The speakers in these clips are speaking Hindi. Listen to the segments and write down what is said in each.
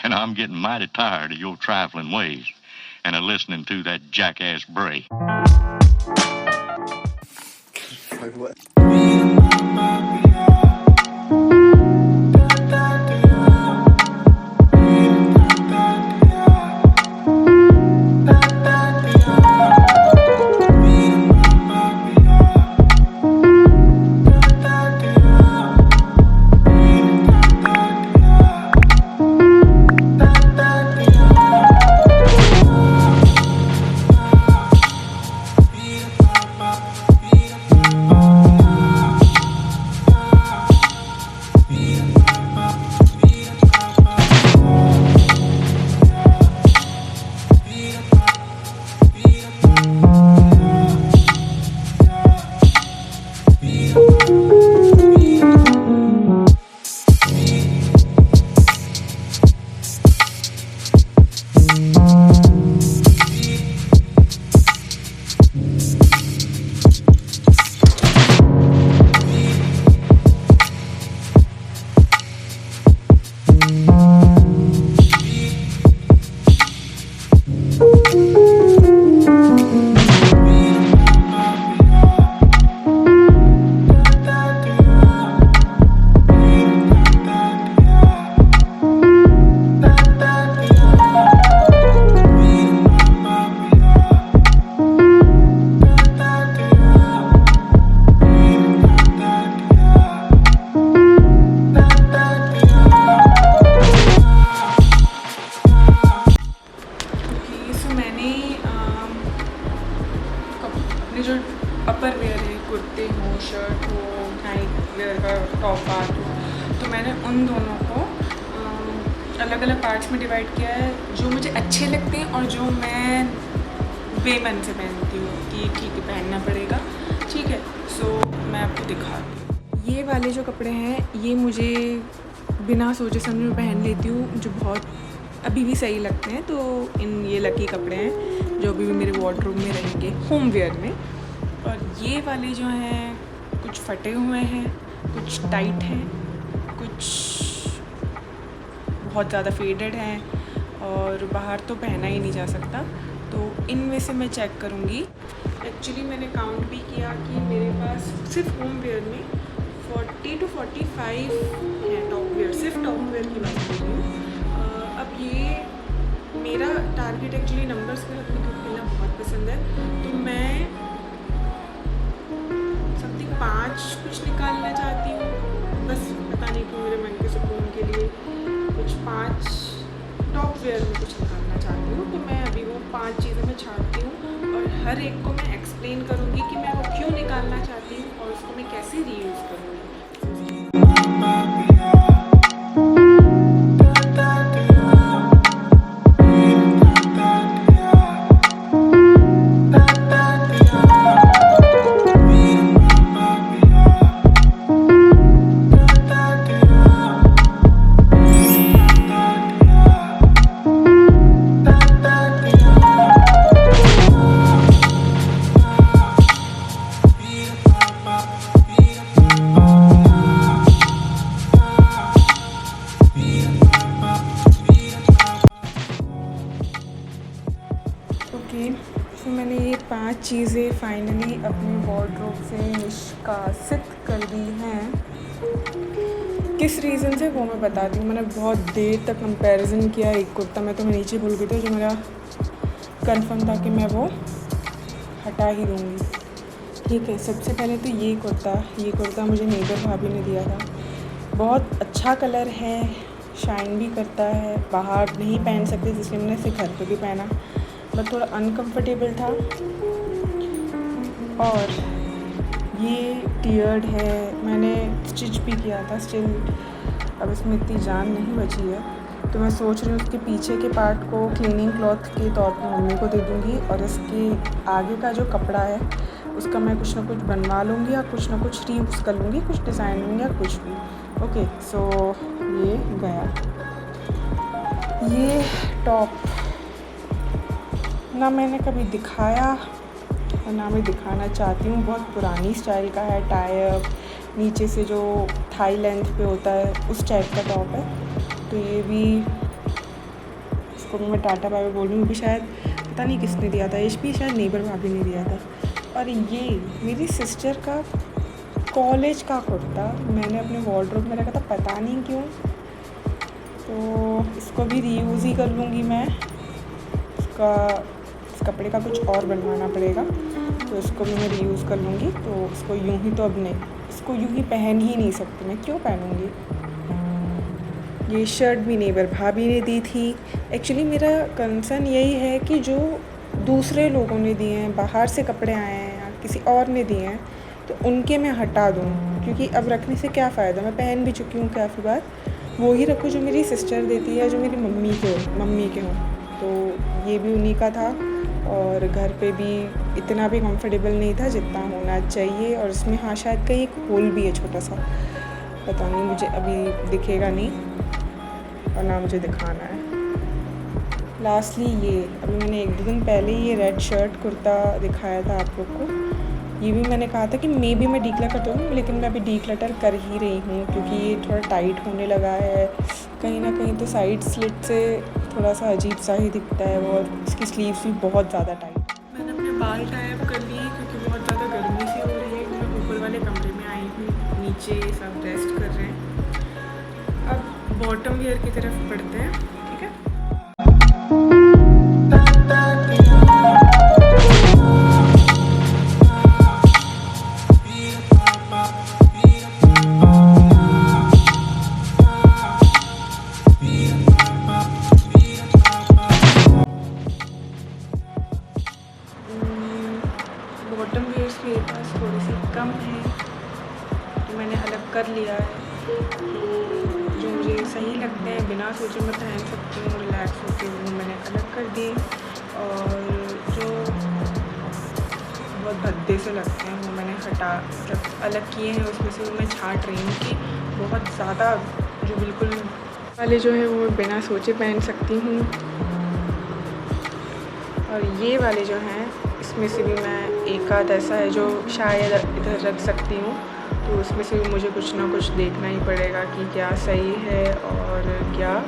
and I'm getting mighty tired of your trifling ways and of listening to that jackass Bray. जो अपर वेयर है, कुर्ते हो, शर्ट हो, नाइट वेयर का टॉप पार्ट हो, तो मैंने उन दोनों को अलग अलग पार्ट्स में डिवाइड किया है जो मुझे अच्छे लगते हैं और जो मैं बेमन से पहनती हूँ कि ठीक है पहनना पड़ेगा, ठीक है। सो मैं आपको दिखाती हूँ। ये वाले जो कपड़े हैं ये मुझे बिना सोचे समझे में पहन लेती हूँ, जो बहुत अभी भी सही लगते हैं। तो ये लकी कपड़े हैं जो अभी भी मेरे वार्डरोब में रहेंगे होम वेयर में। और ये वाले जो हैं कुछ फटे हुए हैं, कुछ टाइट हैं, कुछ बहुत ज़्यादा फेडेड हैं और बाहर तो पहना ही नहीं जा सकता। तो इनमें से मैं चेक करूँगी। एक्चुअली मैंने काउंट भी किया कि मेरे पास सिर्फ होम वेयर में 40 to 45 हैं टॉप वेयर, सिर्फ टॉप वेयर की बात कर रही हूँ। अब ये मेरा टारगेट एक्चुअली नंबर्स में अपने को खेलना बहुत पसंद है, तो मैं समथिंग 5 कुछ निकालना चाहती हूँ। बस पता नहीं क्यों मेरे मन के सुकून के लिए कुछ 5 टॉप वेयर में कुछ निकालना चाहती हूँ। तो मैं अभी वो 5 चीज़ें मैं छाँटती हूँ और हर एक को मैं एक्सप्लेन करूँगी कि मैं वो क्यों निकालना चाहती हूँ और उसको मैं कैसे रीयूज़ करूँगी। तो मैंने ये 5 चीज़ें फाइनली अपने वार्डरोब से निष्कासित कर दी हैं। किस रीज़न से वो मैं बताती हूँ। मैंने बहुत देर तक कंपैरिजन किया। एक कुर्ता मैं तो मैं नीचे भूल गई थी जो मेरा कंफर्म था कि मैं वो हटा ही दूँगी, ठीक है। सबसे पहले तो ये कुर्ता मुझे नेबर भाभी ने दिया था। बहुत अच्छा कलर है, शाइन भी करता है, बाहर नहीं पहन सकते जिसलिए मैंने इसे घर पे भी पहना, बट थोड़ा अनकंफर्टेबल था। और ये टियर्ड है, मैंने स्टिच भी किया था, स्टिल अब इसमें इतनी जान नहीं बची है। तो मैं सोच रही हूँ उसके पीछे के पार्ट को क्लीनिंग क्लॉथ के तौर पर मम्मी को दे दूँगी और इसके आगे का जो कपड़ा है उसका मैं कुछ ना कुछ बनवा लूँगी या कुछ ना कुछ रीयूज़ कर लूँगी, कुछ डिज़ाइन लूँगी या कुछ भी। ओके, सो ये गया। ये टॉप ना मैंने कभी दिखाया और ना मैं दिखाना चाहती हूँ। बहुत पुरानी स्टाइल का है, टाई अप नीचे से जो थाई लेंथ पे होता है उस टाइप का टॉप है। तो ये भी इसको मैं टाटा बाय बाय बोल रही हूँ कि शायद पता नहीं किसने दिया था, यश भी शायद नेबर भाभी ने दिया था। और ये मेरी सिस्टर का कॉलेज का कुर्ता मैंने अपने वार्डरोब में रखा था, पता नहीं क्यों। तो इसको भी रीयूज़ ही कर लूँगी मैं। इस कपड़े का कुछ और बनवाना पड़ेगा, तो इसको भी मैं रीयूज़ कर लूँगी। तो इसको यूँ ही तो अब नहीं, इसको यूँ ही पहन ही नहीं सकती मैं, क्यों पहनूँगी। ये शर्ट भी नेबर भाभी ने दी थी। एक्चुअली मेरा कंसर्न यही है कि जो दूसरे लोगों ने दिए हैं, बाहर से कपड़े आए हैं या किसी और ने दिए हैं, तो उनके मैं हटा दूँ, क्योंकि अब रखने से क्या फ़ायदा। मैं पहन भी चुकी हूँ काफ़ी बार। वो ही रखूँ जो मेरी सिस्टर देती है, जो मेरी मम्मी के हों। तो ये भी उन्हीं का था, और घर पे भी इतना भी कंफर्टेबल नहीं था जितना होना चाहिए। और इसमें हाँ शायद कहीं एक होल भी है छोटा सा, पता नहीं, मुझे अभी दिखेगा नहीं और ना मुझे दिखाना है। लास्टली ये अभी मैंने 1-2 दिन पहले ये रेड शर्ट कुर्ता दिखाया था आप लोग को। ये भी मैंने कहा था कि मे बी मैं डीक्लटर करूँ, लेकिन मैं अभी डीक्लटर कर ही रही हूँ, क्योंकि ये थोड़ा टाइट होने लगा है कहीं ना कहीं। तो साइड स्लिट से थोड़ा सा अजीब सा ही दिखता है, और इसकी स्लीव्स भी बहुत ज़्यादा टाइट। मैंने अपने बाल टाइप कर लिए क्योंकि बहुत ज़्यादा गर्मी सी हो रही है। मैं ऊपर वाले कमरे में आई हूँ, नीचे सब रेस्ट कर रहे हैं। अब बॉटम वेयर की तरफ बढ़ते हैं, ठीक है। बॉटम वेयर्स मेरे पास थोड़ी सी कम है, तो मैंने अलग कर लिया है। जो मुझे सही लगते हैं, बिना सोचे मैं पहन सकती हूँ, रिलैक्स होती हूँ, मैंने अलग कर दिए। और जो बहुत भद्दे से लगते हैं वो मैंने अलग किए हैं। उसमें से मैं छांट रही हूँ कि बहुत ज़्यादा जो बिल्कुल वाले जो है वो बिना सोचे पहन सकती हूँ। और ये वाले जो हैं, इसमें से भी मैं एक आध ऐसा है जो शायद इधर रख सकती हूँ, तो उसमें से भी मुझे कुछ ना कुछ देखना ही पड़ेगा कि क्या सही है और क्या।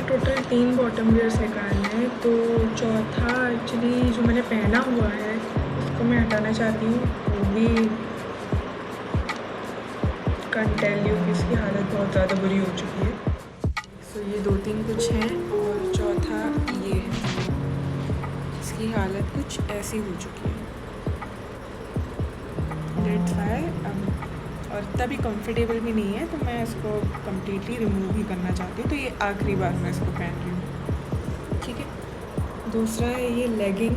टोटल 3 बॉटम वेयर्स निकालने हैं, तो चौथा एक्चुअली जो मैंने पहना हुआ है उसको मैं हटाना चाहती हूँ। वो भी कैन टेल यू कि इसकी हालत बहुत ज़्यादा बुरी हो चुकी है। सो ये 2-3 कुछ हैं, और चौथा ये है, इसकी हालत कुछ ऐसी हो चुकी है। दैट्स व्हाई और इतना भी कंफर्टेबल भी नहीं है, तो मैं इसको कम्प्लीटली रिमूव ही करना चाहती हूँ। तो ये आखिरी बार मैं इसको पहन रही हूँ, ठीक है। दूसरा है ये लेगिंग,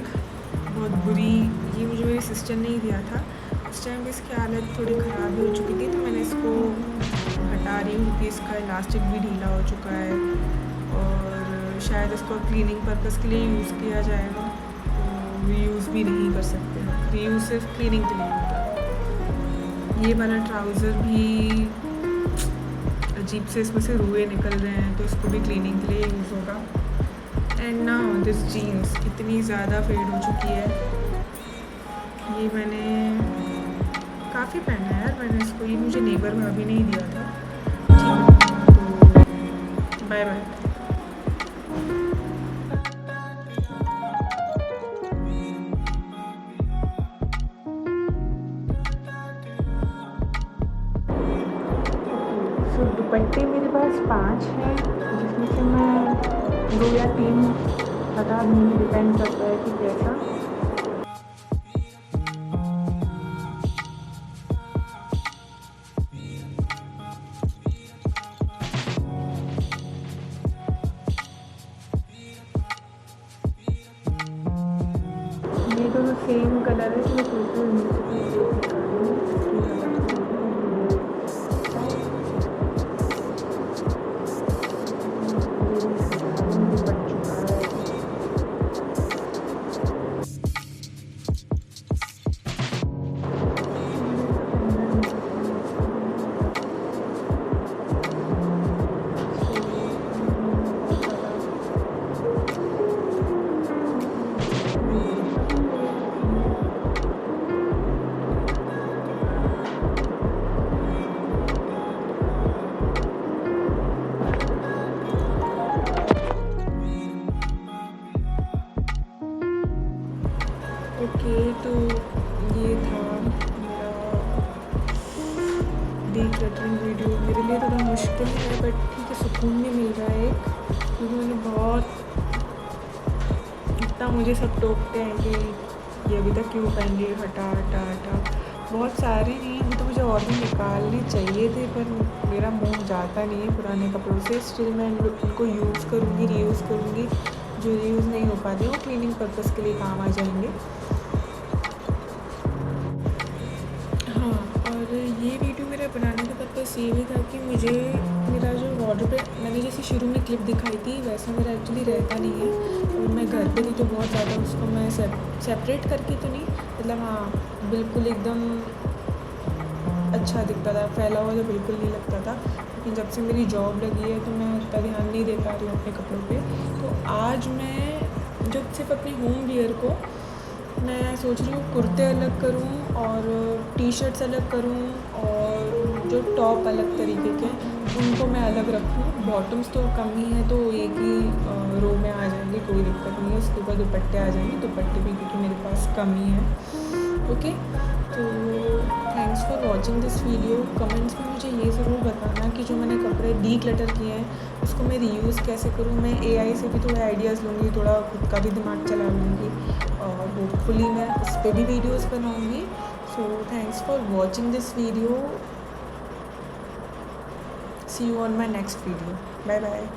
बहुत बुरी, ये मुझे मेरी सिस्टर ने ही दिया था। उस टाइम भी इसकी हालत थोड़ी ख़राब हो चुकी थी, तो मैंने इसको हटा रही हूँ क्योंकि इसका इलास्टिक भी ढीला हो चुका है, और शायद इसको क्लीनिंग पर्पज़ के लिए यूज़ किया जाएगा, तो रीयूज़ भी नहीं कर सकते। रीयूज़ सिर्फ क्लीनिंग के लिए होता है। ये वाला ट्राउज़र भी अजीब से इसमें से रुए निकल रहे हैं, तो इसको भी क्लीनिंग के लिए यूज़ होगा। एंड नाउ दिस जीन्स इतनी ज़्यादा फेड हो चुकी है, ये मैंने काफ़ी पहना है यार मैंने इसको। ये मुझे नेबर भाभी ने ही दिया था, ठीक है। तो बाय बाय। तो दुपट्टे मेरे पास 5 हैं, जिसमें से मैं 2 या 3 बता दूँगी, डिपेंड करता है कि कैसा। ये दोनों सेम कलर है, तो मैं सोच रही हूँ डीक्लटरिंग वीडियो मेरे लिए थोड़ा मुश्किल है, बट ठीक है, सुकून भी मिल रहा है एक, क्योंकि मैंने बहुत इतना मुझे सब टोकते हैं कि ये अभी तक क्यों पहन रही है, हटा हटा हटा। बहुत सारे नहीं, अभी तो मुझे और भी निकालने चाहिए थे, पर मेरा मुंह जाता नहीं है पुराने कपड़ों से। स्टिल मैं उनको यूज़ करूँगी, रीयूज़ करूँगी। जो रीयूज़ नहीं हो पाते वो क्लीनिंग पर्पज़ के लिए काम आ जाएंगे। हाँ, और ये वीडियो मेरा बनाने का पर्पज़ ये भी था कि मुझे मेरा जो वार्डरोब है, मैंने जैसे शुरू में क्लिप दिखाई थी वैसा मेरा एक्चुअली रहता नहीं है। और मैं घर पे थी तो बहुत ज़्यादा उसको मैं सेपरेट करके तो नहीं, मतलब हाँ बिल्कुल एकदम अच्छा दिखता था, फैला हुआ तो बिल्कुल नहीं लगता था। लेकिन जब से मेरी जॉब लगी है तो मैं उतना ध्यान नहीं दे पा रही हूँ अपने कपड़ों पे। तो आज मैं जब सिर्फ अपनी होम वियर को मैं सोच रही हूँ कुर्ते अलग करूँ और टी शर्ट्स अलग करूँ, और जो टॉप अलग तरीके के उनको मैं अलग रखूँ। बॉटम्स तो कम ही है तो एक ही रो में आ जाएंगे, कोई दिक्कत नहीं है। उसके ऊपर दुपट्टे आ जाएंगे, दुपट्टे भी क्योंकि मेरे पास कम ही है। ओके, तो thanks for watching this video. Comments में मुझे ये ज़रूर बताना कि जो मैंने कपड़े डीक्लटर किए हैं उसको मैं रीयूज़ कैसे करूँ। मैं AI से भी थोड़ा आइडियाज़ लूँगी, थोड़ा खुद का भी दिमाग चला लूँगी, और होपफुली मैं उस पर भी वीडियोज़ बनाऊँगी। So thanks for watching this video. See you on my next video. Bye bye.